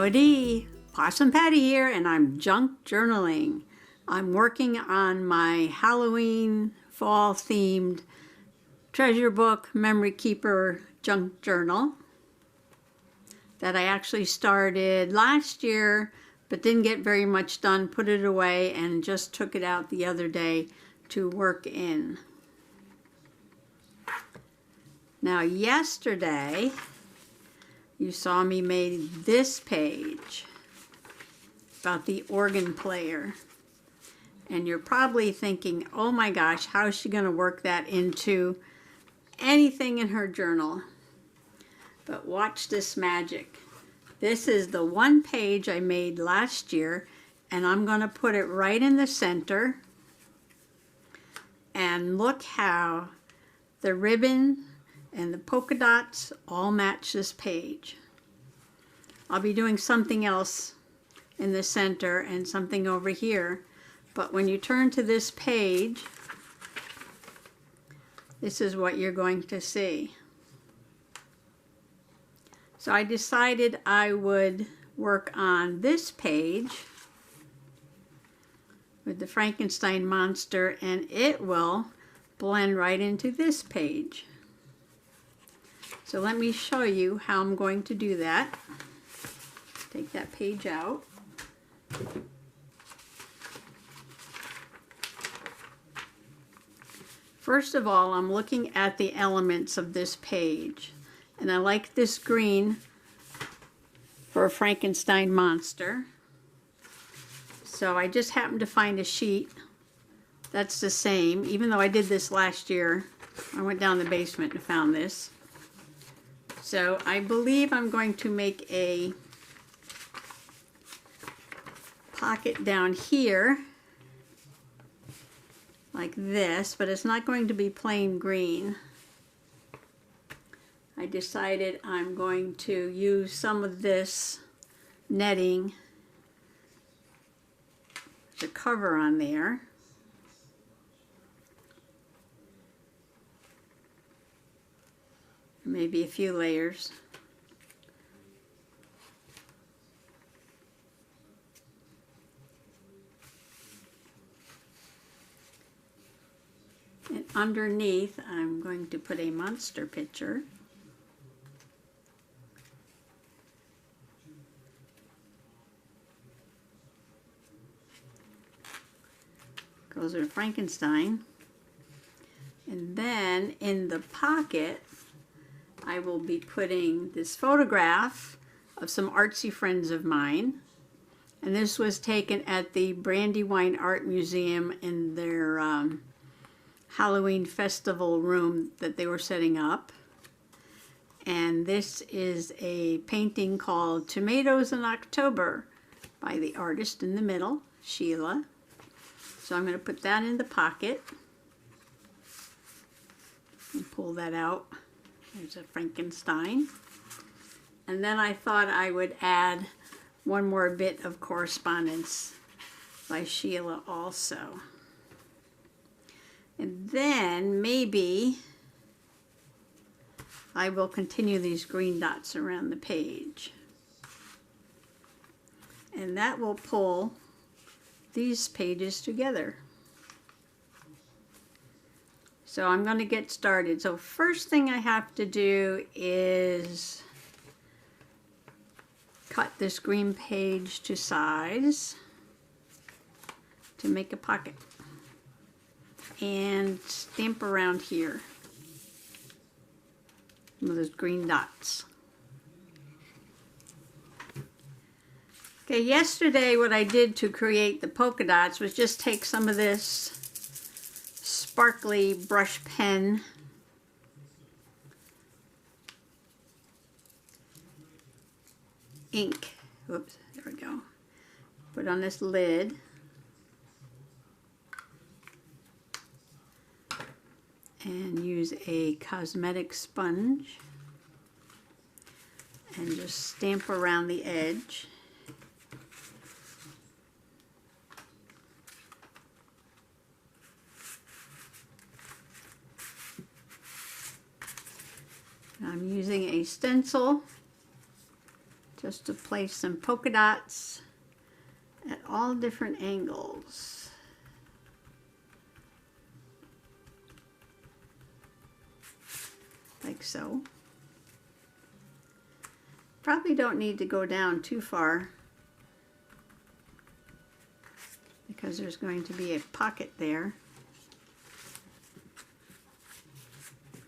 Howdy, Possum Patty here, and I'm junk journaling. I'm working on my Halloween fall themed treasure book memory keeper junk journal that I actually started last year but didn't get very much done, put it away, and just took it out the other day to work in. Now yesterday you saw me made this page about the organ player. And you're probably thinking, oh my gosh, how is she going to work that into anything in her journal? But watch this magic. This is the one page I made last year, and I'm going to put it right in the center. And look how the ribbon and the polka dots all match this page. I'll be doing something else in the center and something over here, but when you turn to this page, this is what you're going to see. So I decided I would work on this page with the Frankenstein monster, and it will blend right into this page. So let me show you how I'm going to do that. Take that page out. First of all, I'm looking at the elements of this page, and I like this green for a Frankenstein monster. So I just happened to find a sheet that's the same, even though I did this last year. I went down the basement and found this. So I believe I'm going to make a pocket down here like this, but it's not going to be plain green. I decided I'm going to use some of this netting to cover on there. Maybe a few layers. And underneath, I'm going to put a monster picture. Goes with Frankenstein. And then in the pocket, I will be putting this photograph of some artsy friends of mine. And this was taken at the Brandywine Art Museum in their Halloween festival room that they were setting up. And this is a painting called Tomatoes in October by the artist in the middle, Sheila. So I'm going to put that in the pocket and pull that out. There's a Frankenstein. And then I thought I would add one more bit of correspondence by Sheila also. And then maybe I will continue these green dots around the page. And that will pull these pages together. So I'm going to get started. So first thing I have to do is cut this green page to size to make a pocket and stamp around here with those green dots. Okay, yesterday what I did to create the polka dots was just take some of this sparkly brush pen ink. Oops, there we go. Put on this lid. And use a cosmetic sponge and just stamp around the edge. I'm using a stencil to just to place some polka dots at all different angles. Like so. Probably don't need to go down too far because there's going to be a pocket there.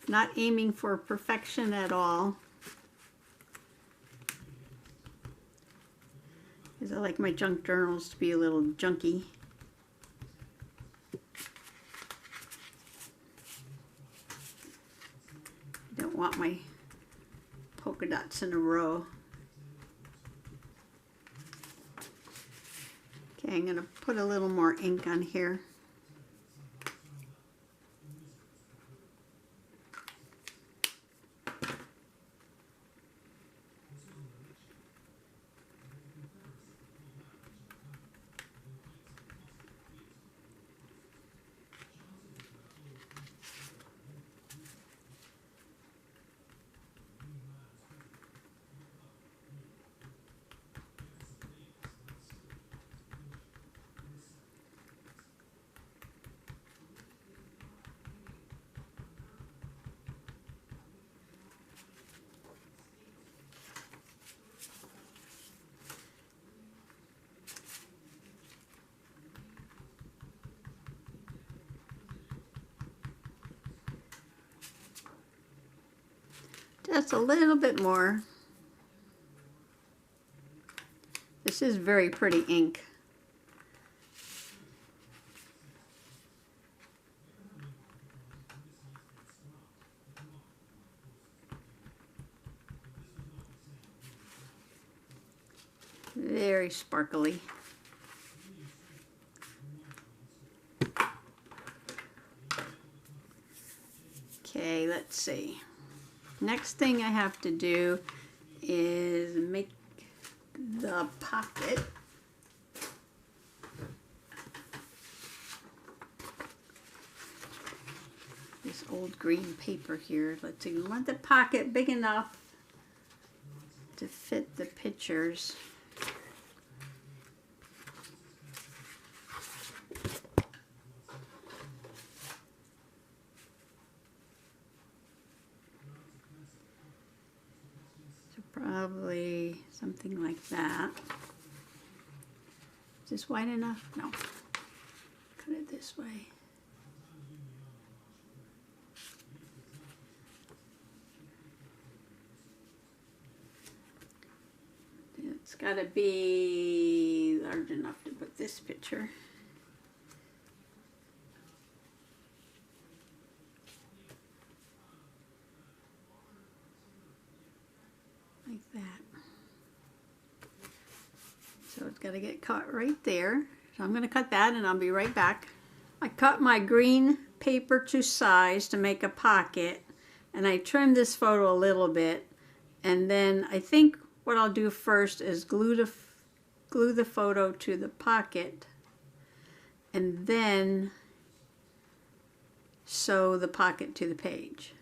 Not aiming for perfection at all, because I like my junk journals to be a little junky. I don't want my polka dots in a row. Okay, I'm going to put a little more ink on here. Just a little bit more. This is very pretty ink. Very sparkly. Okay, let's see. Next thing I have to do is make the pocket. This old green paper here. Let's see, we want the pocket big enough to fit the pictures. Probably something like that. Is this wide enough? No. Cut it this way. It's got to be large enough to put this picture. Like that. So it's got to get cut right there. So I'm going to cut that and I'll be right back. I cut my green paper to size to make a pocket, and I trimmed this photo a little bit, and then I think what I'll do first is glue the photo to the pocket and then sew the pocket to the page.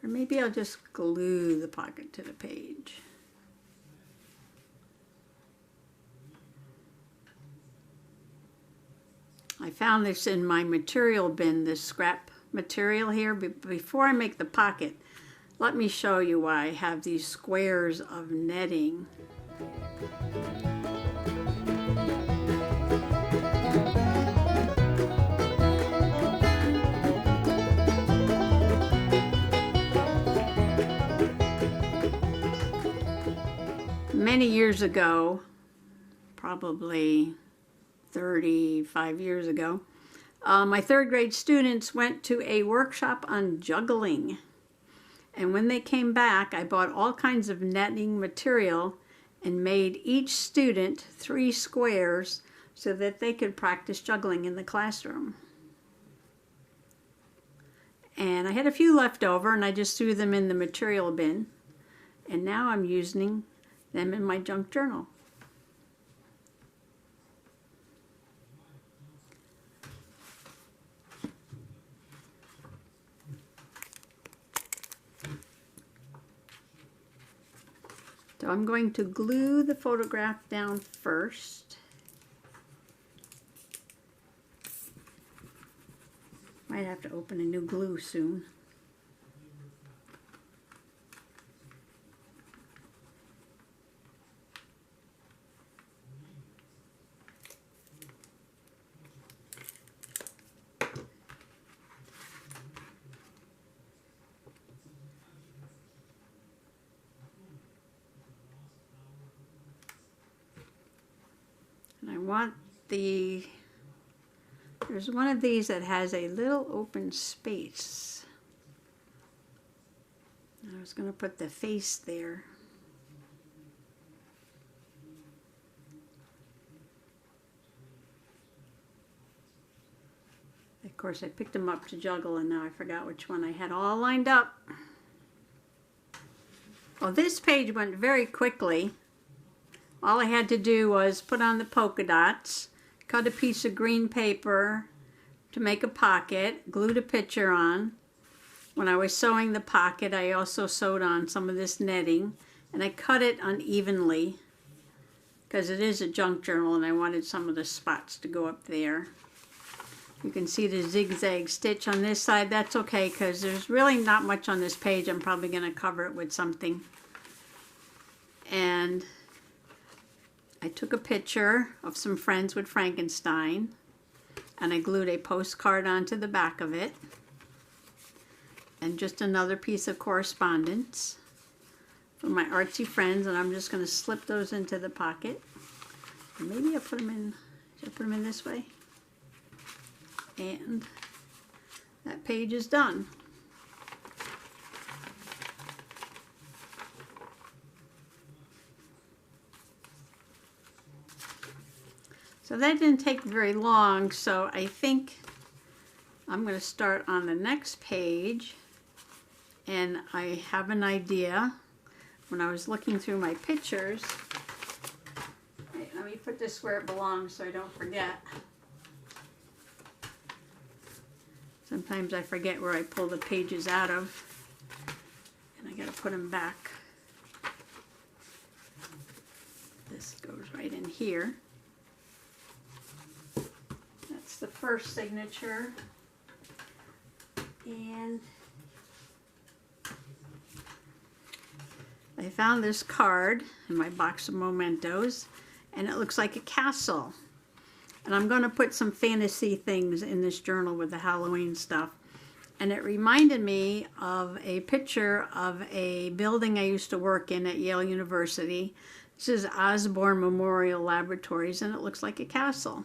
Or maybe I'll just glue the pocket to the page. I found this in my material bin, this scrap material here. Before I make the pocket, let me show you why I have these squares of netting. Many years ago, probably 35 years ago, my third grade students went to a workshop on juggling. And when they came back, I bought all kinds of netting material and made each student 3 squares so that they could practice juggling in the classroom. And I had a few left over and I just threw them in the material bin. And now I'm using them in my junk journal. So I'm going to glue the photograph down first. Might have to open a new glue soon. And I want there's one of these that has a little open space. I was going to put the face there. Of course, I picked them up to juggle, and now I forgot which one I had all lined up. Well, this page went very quickly. All I had to do was put on the polka dots, cut a piece of green paper to make a pocket, glued a picture on. When I was sewing the pocket, I also sewed on some of this netting, and I cut it unevenly because it is a junk journal and I wanted some of the spots to go up there. You can see the zigzag stitch on this side. That's okay because there's really not much on this page. I'm probably going to cover it with something. And I took a picture of some friends with Frankenstein, and I glued a postcard onto the back of it, and just another piece of correspondence from my artsy friends, and I'm just going to slip those into the pocket. And maybe I put them in, should I put them in this way? And that page is done. So that didn't take very long, so I think I'm going to start on the next page. And I have an idea. When I was looking through my pictures, wait, let me put this where it belongs so I don't forget. Sometimes I forget where I pull the pages out of, and I got to put them back. This goes right in here. The first signature, and I found this card in my box of mementos, and it looks like a castle, and I'm going to put some fantasy things in this journal with the Halloween stuff, and it reminded me of a picture of a building I used to work in at Yale University. This is Osborne Memorial Laboratories, and it looks like a castle.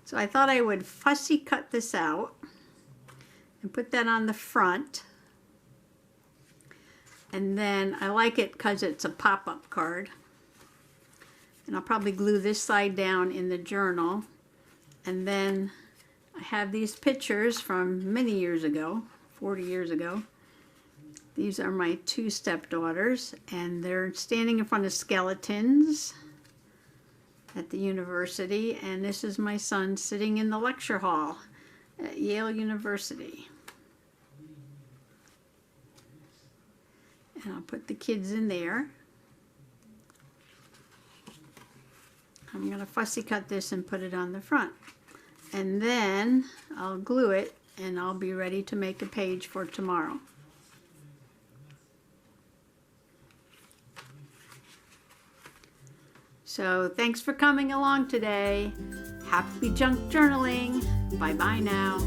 So I thought I would fussy cut this out and put that on the front. And then I like it because it's a pop-up card. And I'll probably glue this side down in the journal. And then I have these pictures from many years ago, 40 years ago. These are my two stepdaughters, and they're standing in front of skeletons at the university, and this is my son sitting in the lecture hall at Yale University. And I'll put the kids in there. I'm going to fussy cut this and put it on the front. And then I'll glue it, and I'll be ready to make a page for tomorrow. So thanks for coming along today. Happy junk journaling. Bye-bye now.